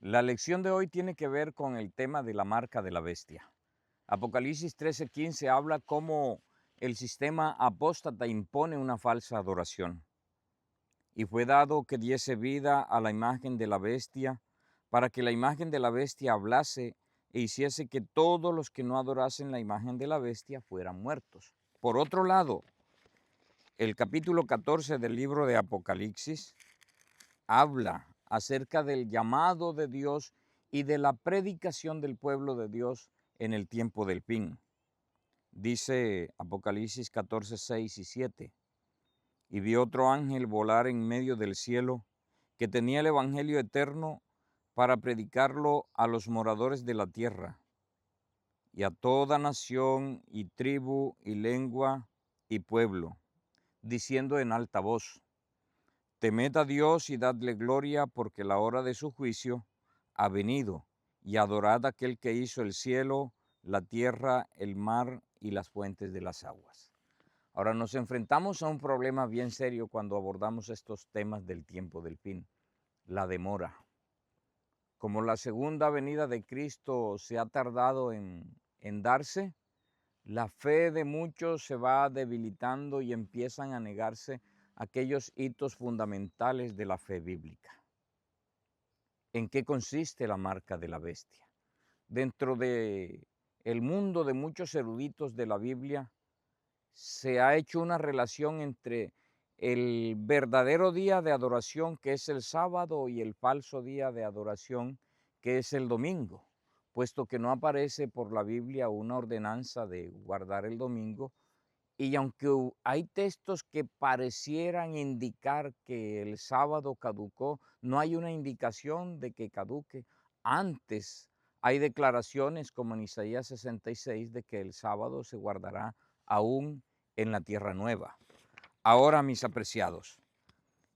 La lección de hoy tiene que ver con el tema de la marca de la bestia. Apocalipsis 13:15 habla cómo el sistema apóstata impone una falsa adoración. Y fue dado que diese vida a la imagen de la bestia, para que la imagen de la bestia hablase e hiciese que todos los que no adorasen la imagen de la bestia fueran muertos. Por otro lado, el capítulo 14 del libro de Apocalipsis habla acerca del llamado de Dios y de la predicación del pueblo de Dios en el tiempo del fin. Dice Apocalipsis 14, 6 y 7. Y vi otro ángel volar en medio del cielo, que tenía el evangelio eterno para predicarlo a los moradores de la tierra, y a toda nación y tribu y lengua y pueblo, diciendo en alta voz: Temed a Dios y dadle gloria, porque la hora de su juicio ha venido, y adorad a aquel que hizo el cielo, la tierra, el mar y las fuentes de las aguas. Ahora nos enfrentamos a un problema bien serio cuando abordamos estos temas del tiempo del fin, la demora. Como la segunda venida de Cristo se ha tardado en darse, la fe de muchos se va debilitando y empiezan a negarse aquellos hitos fundamentales de la fe bíblica. ¿En qué consiste la marca de la bestia? Dentro de el mundo de muchos eruditos de la Biblia, se ha hecho una relación entre el verdadero día de adoración, que es el sábado, y el falso día de adoración, que es el domingo, puesto que no aparece por la Biblia una ordenanza de guardar el domingo, y aunque hay textos que parecieran indicar que el sábado caducó, no hay una indicación de que caduque. Antes hay declaraciones como en Isaías 66 de que el sábado se guardará aún en la tierra nueva. Ahora, mis apreciados,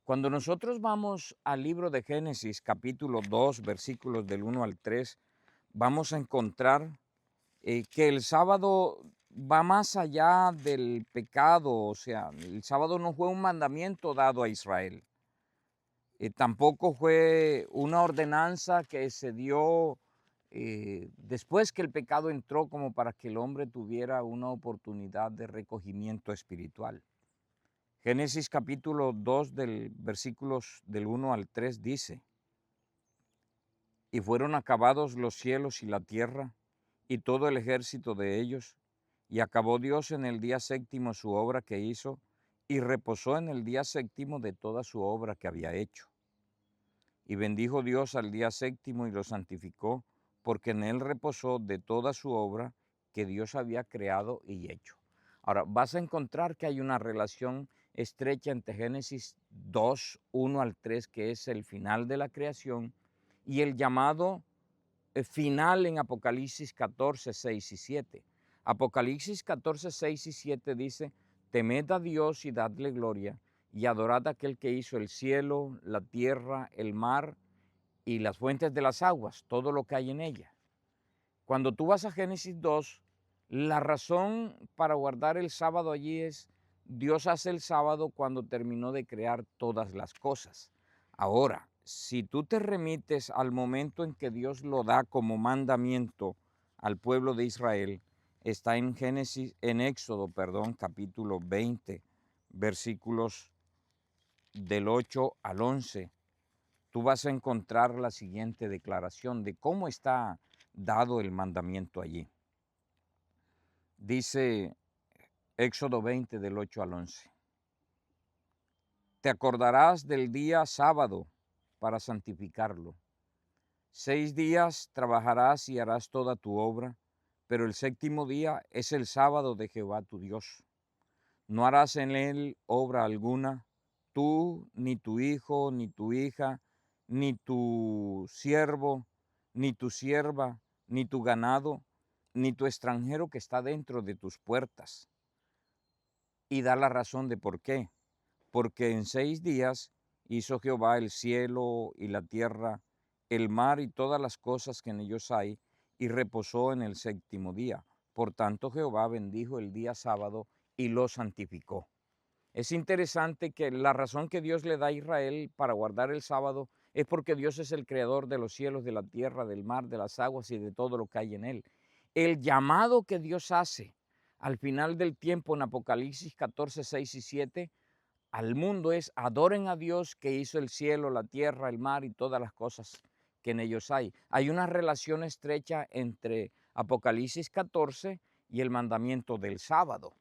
cuando nosotros vamos al libro de Génesis, capítulo 2, versículos del 1 al 3, vamos a encontrar que el sábado va más allá del pecado. O sea, el sábado no fue un mandamiento dado a Israel. Tampoco fue una ordenanza que se dio después que el pecado entró, como para que el hombre tuviera una oportunidad de recogimiento espiritual. Génesis capítulo 2 del versículos del 1 al 3 dice: Y fueron acabados los cielos y la tierra, y todo el ejército de ellos, y acabó Dios en el día séptimo su obra que hizo, y reposó en el día séptimo de toda su obra que había hecho. Y bendijo Dios al día séptimo y lo santificó, porque en él reposó de toda su obra que Dios había creado y hecho. Ahora, vas a encontrar que hay una relación estrecha entre Génesis 2, 1 al 3, que es el final de la creación, y el llamado final en Apocalipsis 14, 6 y 7. Apocalipsis 14, 6 y 7 dice: Temed a Dios y dadle gloria, y adorad a aquel que hizo el cielo, la tierra, el mar y las fuentes de las aguas, todo lo que hay en ella. Cuando tú vas a Génesis 2, la razón para guardar el sábado allí es: Dios hace el sábado cuando terminó de crear todas las cosas. Ahora, si tú te remites al momento en que Dios lo da como mandamiento al pueblo de Israel, está en Éxodo, capítulo 20, versículos del 8 al 11. Tú vas a encontrar la siguiente declaración de cómo está dado el mandamiento allí. Dice Éxodo 20 del 8 al 11. Te acordarás del día sábado para santificarlo. 6 días trabajarás y harás toda tu obra, pero el séptimo día es el sábado de Jehová tu Dios. No harás en él obra alguna, tú, ni tu hijo, ni tu hija, ni tu siervo, ni tu sierva, ni tu ganado, ni tu extranjero que está dentro de tus puertas. Y da la razón de por qué. Porque en 6 días hizo Jehová el cielo y la tierra, el mar y todas las cosas que en ellos hay, y reposó en el séptimo día. Por tanto, Jehová bendijo el día sábado y lo santificó. Es interesante que la razón que Dios le da a Israel para guardar el sábado es porque Dios es el creador de los cielos, de la tierra, del mar, de las aguas y de todo lo que hay en él. El llamado que Dios hace al final del tiempo en Apocalipsis 14, 6 y 7 al mundo es: adoren a Dios que hizo el cielo, la tierra, el mar y todas las cosas que en ellos hay. Hay una relación estrecha entre Apocalipsis 14 y el mandamiento del sábado.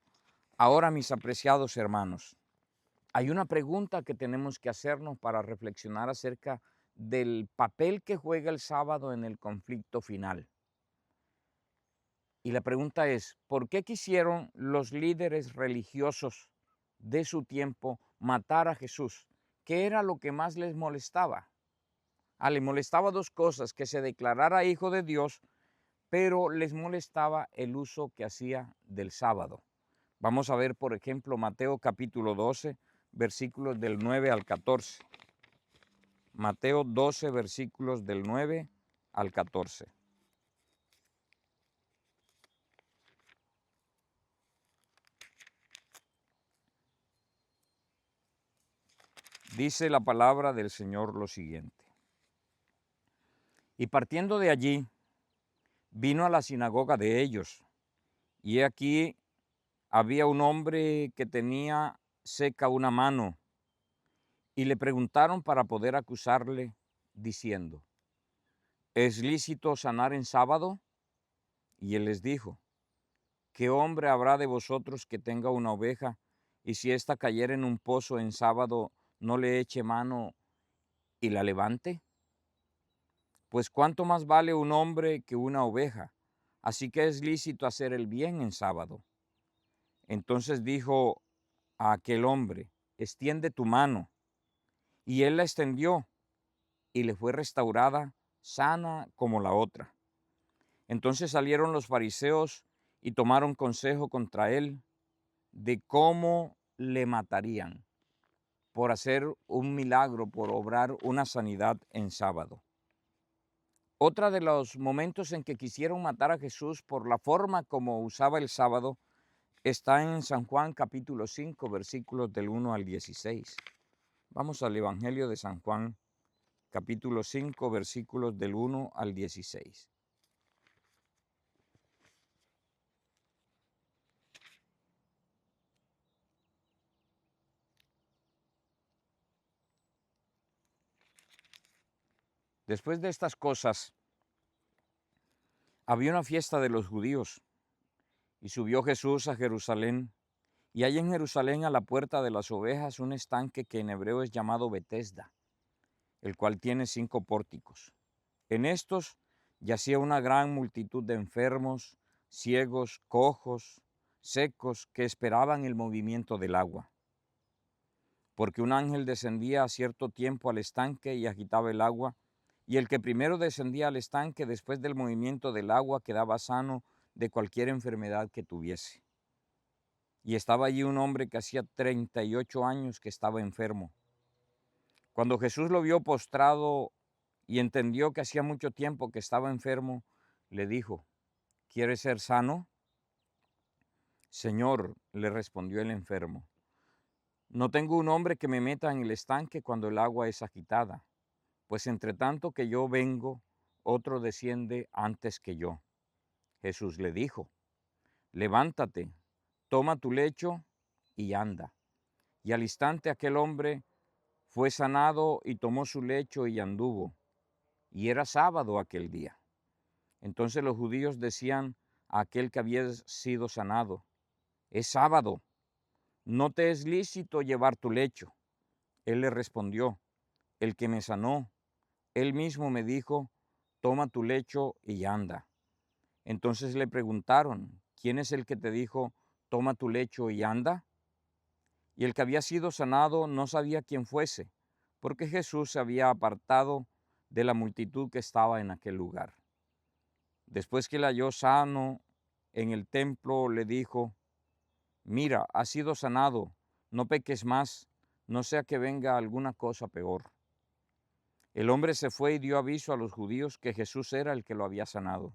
Ahora, mis apreciados hermanos, hay una pregunta que tenemos que hacernos para reflexionar acerca del papel que juega el sábado en el conflicto final. Y la pregunta es: ¿por qué quisieron los líderes religiosos de su tiempo matar a Jesús? ¿Qué era lo que más les molestaba? Les molestaba dos cosas: que se declarara hijo de Dios, pero les molestaba el uso que hacía del sábado. Vamos a ver, por ejemplo, Mateo capítulo 12, versículos del 9 al 14. Mateo 12, versículos del 9 al 14. Dice la palabra del Señor lo siguiente: y partiendo de allí, vino a la sinagoga de ellos, y he aquí había un hombre que tenía seca una mano, y le preguntaron para poder acusarle, diciendo: ¿es lícito sanar en sábado? Y él les dijo: ¿qué hombre habrá de vosotros que tenga una oveja, y si ésta cayera en un pozo en sábado, no le eche mano y la levante? Pues cuánto más vale un hombre que una oveja, así que es lícito hacer el bien en sábado. Entonces dijo a aquel hombre: extiende tu mano. Y él la extendió, y le fue restaurada, sana como la otra. Entonces salieron los fariseos y tomaron consejo contra él de cómo le matarían por hacer un milagro, por obrar una sanidad en sábado. Otra de los momentos en que quisieron matar a Jesús por la forma como usaba el sábado está en San Juan capítulo 5, versículos del 1 al 16. Vamos al Evangelio de San Juan capítulo 5, versículos del 1 al 16. Después de estas cosas, había una fiesta de los judíos, y subió Jesús a Jerusalén, y hay en Jerusalén a la puerta de las ovejas un estanque que en hebreo es llamado Betesda, el cual tiene 5 pórticos. En estos yacía una gran multitud de enfermos, ciegos, cojos, secos, que esperaban el movimiento del agua. Porque un ángel descendía a cierto tiempo al estanque y agitaba el agua, y el que primero descendía al estanque después del movimiento del agua quedaba sano de cualquier enfermedad que tuviese. Y estaba allí un hombre que hacía 38 años que estaba enfermo. Cuando Jesús lo vio postrado y entendió que hacía mucho tiempo que estaba enfermo, le dijo: ¿quieres ser sano? Señor, le respondió el enfermo, no tengo un hombre que me meta en el estanque cuando el agua es agitada, pues entre tanto que yo vengo, otro desciende antes que yo. Jesús le dijo: levántate, toma tu lecho y anda. Y al instante aquel hombre fue sanado y tomó su lecho y anduvo. Y era sábado aquel día. Entonces los judíos decían a aquel que había sido sanado: es sábado, no te es lícito llevar tu lecho. Él le respondió: el que me sanó, él mismo me dijo: toma tu lecho y anda. Entonces le preguntaron: ¿quién es el que te dijo: toma tu lecho y anda? Y el que había sido sanado no sabía quién fuese, porque Jesús se había apartado de la multitud que estaba en aquel lugar. Después que le halló sano en el templo, le dijo: mira, has sido sanado, no peques más, no sea que venga alguna cosa peor. El hombre se fue y dio aviso a los judíos que Jesús era el que lo había sanado.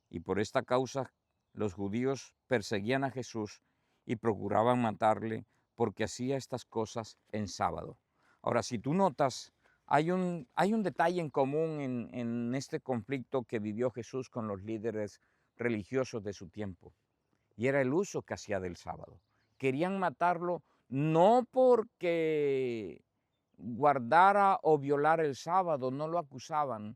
Y por esta causa los judíos perseguían a Jesús y procuraban matarle porque hacía estas cosas en sábado. Ahora, si tú notas hay un detalle en común en este conflicto que vivió Jesús con los líderes religiosos de su tiempo, y era el uso que hacía del sábado. Querían matarlo no porque guardara o violara el sábado, no lo acusaban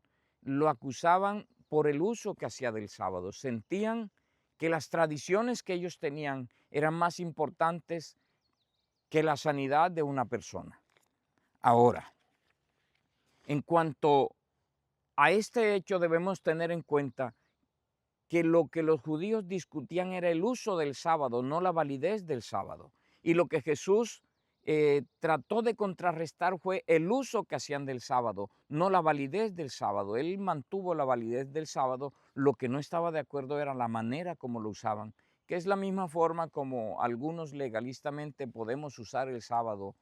por el uso que hacía del sábado. Sentían que las tradiciones que ellos tenían eran más importantes que la sanidad de una persona. Ahora, en cuanto a este hecho, debemos tener en cuenta que lo que los judíos discutían era el uso del sábado, no la validez del sábado. Y lo que Jesús trató de contrarrestar fue el uso que hacían del sábado, no la validez del sábado. Él mantuvo la validez del sábado, lo que no estaba de acuerdo era la manera como lo usaban, que es la misma forma como algunos legalistamente podemos usar el sábado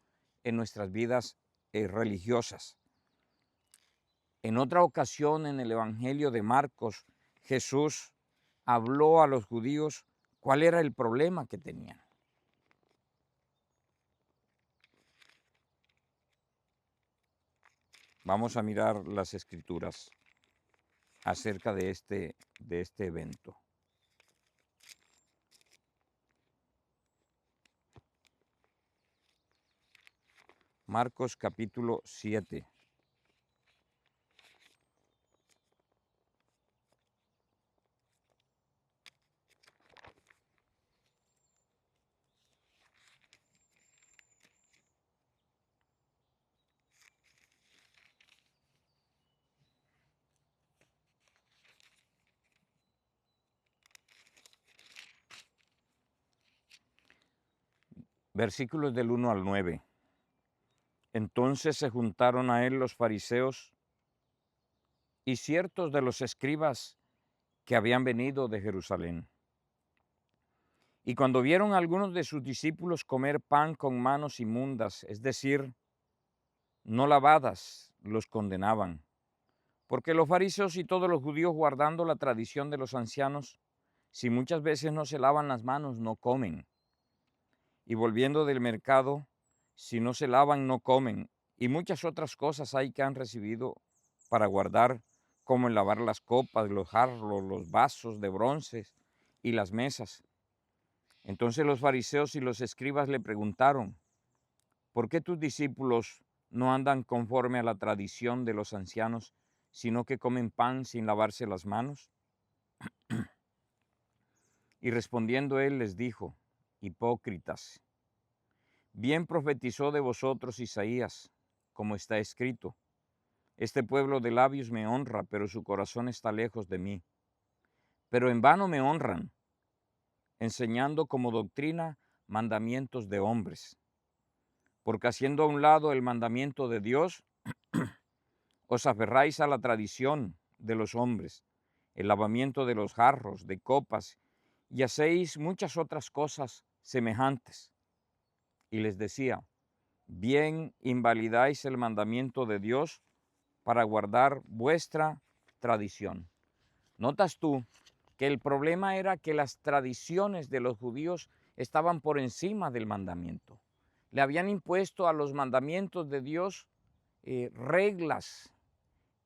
en nuestras vidas religiosas. En otra ocasión, en el Evangelio de Marcos, Jesús habló a los judíos cuál era el problema que tenían. Vamos a mirar las escrituras acerca de este evento. Marcos capítulo 7. Versículos del 1 al 9. Entonces se juntaron a él los fariseos y ciertos de los escribas que habían venido de Jerusalén. Y cuando vieron a algunos de sus discípulos comer pan con manos inmundas, es decir, no lavadas, los condenaban. Porque los fariseos y todos los judíos, guardando la tradición de los ancianos, si muchas veces no se lavan las manos, no comen. Y volviendo del mercado, si no se lavan, no comen. Y muchas otras cosas hay que han recibido para guardar, como el lavar las copas, los jarros, los vasos de bronce y las mesas. Entonces los fariseos y los escribas le preguntaron, ¿por qué tus discípulos no andan conforme a la tradición de los ancianos, sino que comen pan sin lavarse las manos? Y respondiendo él les dijo, hipócritas, bien profetizó de vosotros Isaías, como está escrito, este pueblo de labios me honra, pero su corazón está lejos de mí. Pero en vano me honran, enseñando como doctrina mandamientos de hombres. Porque haciendo a un lado el mandamiento de Dios, os aferráis a la tradición de los hombres, el lavamiento de los jarros, de copas, y hacéis muchas otras cosas semejantes. Y les decía, bien invalidáis el mandamiento de Dios para guardar vuestra tradición. ¿Notas tú que el problema era que las tradiciones de los judíos estaban por encima del mandamiento? Le habían impuesto a los mandamientos de Dios reglas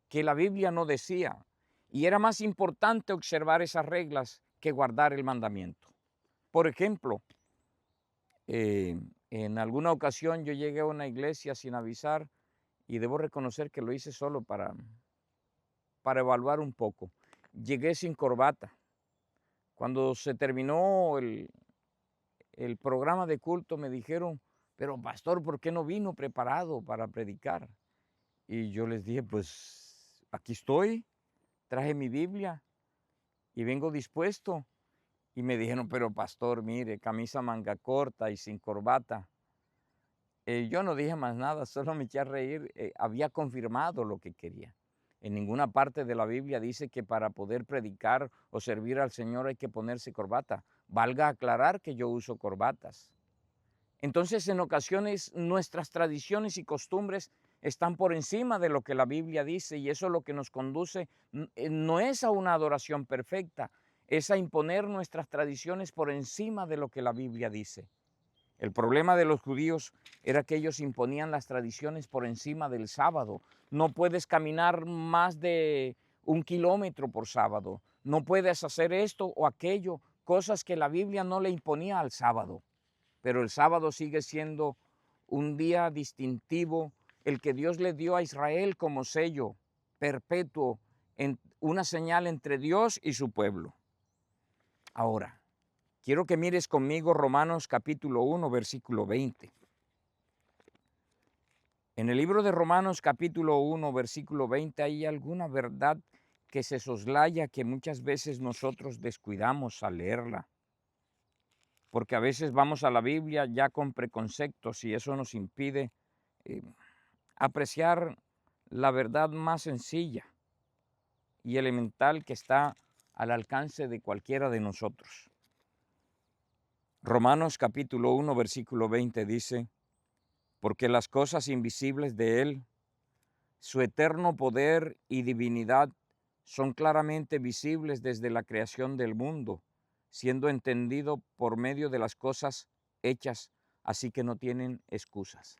que la Biblia no decía, y era más importante observar esas reglas que guardar el mandamiento. Por ejemplo, en alguna ocasión yo llegué a una iglesia sin avisar y debo reconocer que lo hice solo para evaluar un poco. Llegué sin corbata. Cuando se terminó el programa de culto me dijeron, pero pastor, ¿por qué no vino preparado para predicar? Y yo les dije, pues aquí estoy, traje mi Biblia y vengo dispuesto. Y me dijeron, pero pastor, mire, camisa manga corta y sin corbata. Yo no dije más nada, solo me eché a reír. Había confirmado lo que quería. En ninguna parte de la Biblia dice que para poder predicar o servir al Señor hay que ponerse corbata. Valga aclarar que yo uso corbatas. Entonces, en ocasiones, nuestras tradiciones y costumbres están por encima de lo que la Biblia dice, y eso es lo que nos conduce, no es a una adoración perfecta, es a imponer nuestras tradiciones por encima de lo que la Biblia dice. El problema de los judíos era que ellos imponían las tradiciones por encima del sábado. No puedes caminar más de 1 kilómetro por sábado. No puedes hacer esto o aquello, cosas que la Biblia no le imponía al sábado. Pero el sábado sigue siendo un día distintivo, el que Dios le dio a Israel como sello perpetuo, una señal entre Dios y su pueblo. Ahora, quiero que mires conmigo Romanos capítulo 1, versículo 20. En el libro de Romanos capítulo 1, versículo 20, hay alguna verdad que se soslaya que muchas veces nosotros descuidamos al leerla. Porque a veces vamos a la Biblia ya con preconceptos y eso nos impide apreciar la verdad más sencilla y elemental que está al alcance de cualquiera de nosotros. Romanos capítulo 1, versículo 20 dice, porque las cosas invisibles de Él, su eterno poder y divinidad, son claramente visibles desde la creación del mundo, siendo entendido por medio de las cosas hechas, así que no tienen excusas.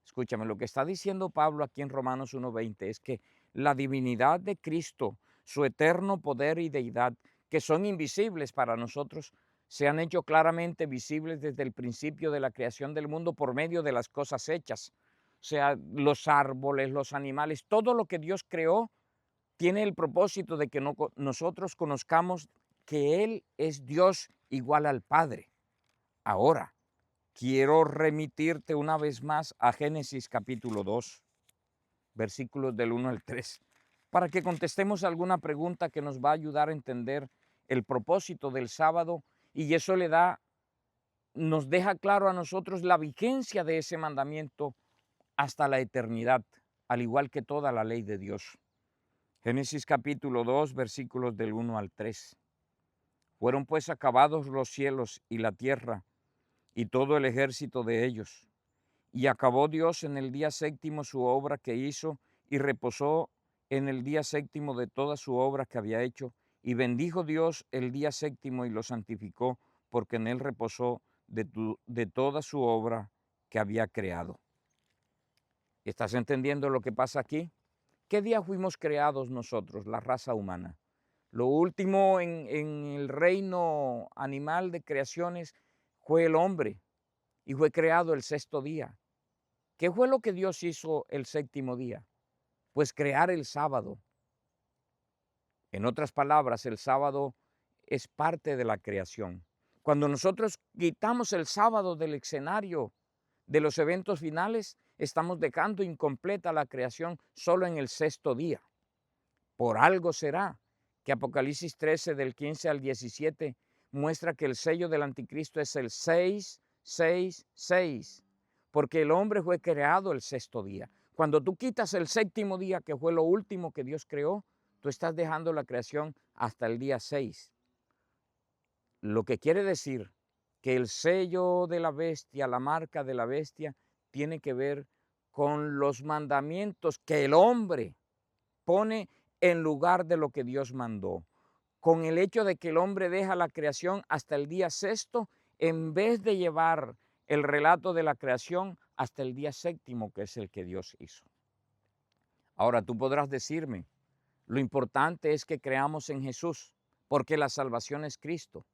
Escúchame, lo que está diciendo Pablo aquí en Romanos 1:20 es que la divinidad de Cristo, su eterno poder y deidad, que son invisibles para nosotros, se han hecho claramente visibles desde el principio de la creación del mundo por medio de las cosas hechas. O sea, los árboles, los animales, todo lo que Dios creó tiene el propósito de que nosotros conozcamos que Él es Dios igual al Padre. Ahora, quiero remitirte una vez más a Génesis capítulo 2, versículos del 1 al 3, para que contestemos alguna pregunta que nos va a ayudar a entender el propósito del sábado y eso nos deja claro a nosotros la vigencia de ese mandamiento hasta la eternidad, al igual que toda la ley de Dios. Génesis capítulo 2, versículos del 1 al 3. Fueron pues acabados los cielos y la tierra y todo el ejército de ellos. Y acabó Dios en el día séptimo su obra que hizo y reposó en el día séptimo de toda su obra que había hecho. Y bendijo Dios el día séptimo y lo santificó, porque en él reposó de toda su obra que había creado. ¿Estás entendiendo lo que pasa aquí? ¿Qué día fuimos creados nosotros, la raza humana? Lo último en el reino animal de creaciones fue el hombre y fue creado el sexto día. ¿Qué fue lo que Dios hizo el séptimo día? Pues crear el sábado. En otras palabras, el sábado es parte de la creación. Cuando nosotros quitamos el sábado del escenario de los eventos finales, estamos dejando incompleta la creación solo en el sexto día. Por algo será que Apocalipsis 13 del 15 al 17 muestra que el sello del anticristo es el 666, porque el hombre fue creado el sexto día. Cuando tú quitas el séptimo día, que fue lo último que Dios creó, tú estás dejando la creación hasta el día 6. Lo que quiere decir que el sello de la bestia, la marca de la bestia, tiene que ver con los mandamientos que el hombre pone en lugar de lo que Dios mandó. Con el hecho de que el hombre deja la creación hasta el día sexto, en vez de llevar el relato de la creación hasta el día séptimo, que es el que Dios hizo. Ahora tú podrás decirme, lo importante es que creamos en Jesús, porque la salvación es Cristo.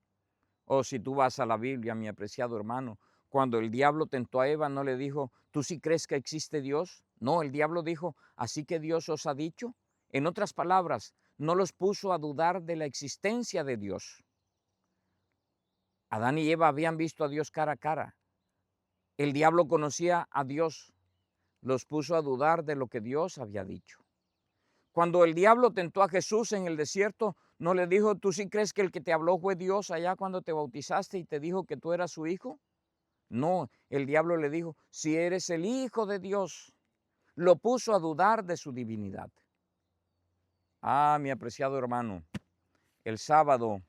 O si tú vas a la Biblia, mi apreciado hermano, cuando el diablo tentó a Eva, no le dijo, ¿tú sí crees que existe Dios? No, el diablo dijo, ¿así que Dios os ha dicho? En otras palabras, no los puso a dudar de la existencia de Dios. Adán y Eva habían visto a Dios cara a cara. El diablo conocía a Dios, los puso a dudar de lo que Dios había dicho. Cuando el diablo tentó a Jesús en el desierto, no le dijo, ¿tú sí crees que el que te habló fue Dios allá cuando te bautizaste y te dijo que tú eras su hijo? No, el diablo le dijo, si eres el Hijo de Dios, lo puso a dudar de su divinidad. Ah, mi apreciado hermano, el sábado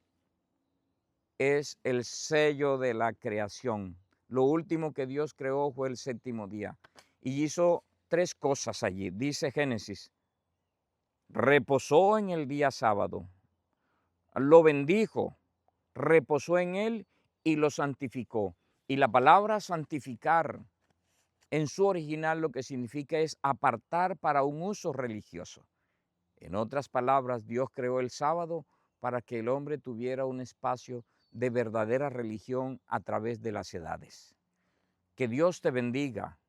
es el sello de la creación. Lo último que Dios creó fue el séptimo día y hizo 3 cosas allí. Dice Génesis, reposó en el día sábado, lo bendijo, reposó en él y lo santificó. Y la palabra santificar en su original lo que significa es apartar para un uso religioso. En otras palabras, Dios creó el sábado para que el hombre tuviera un espacio de verdadera religión a través de las edades. Que Dios te bendiga,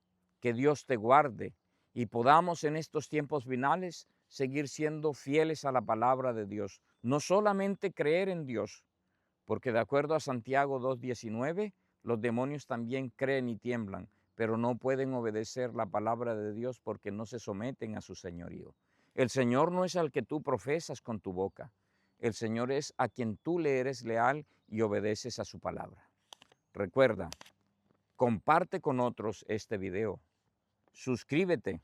que Dios te guarde y podamos en estos tiempos finales seguir siendo fieles a la palabra de Dios. No solamente creer en Dios, porque de acuerdo a Santiago 2:19, los demonios también creen y tiemblan, pero no pueden obedecer la palabra de Dios porque no se someten a su señorío. El Señor no es al que tú profesas con tu boca, el Señor es a quien tú le eres leal y obedeces a su palabra. Recuerda, comparte con otros este video, suscríbete,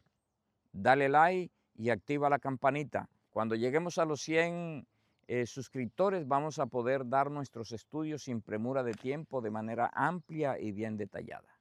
dale like y activa la campanita. Cuando lleguemos a los 100 suscriptores vamos a poder dar nuestros estudios sin premura de tiempo de manera amplia y bien detallada.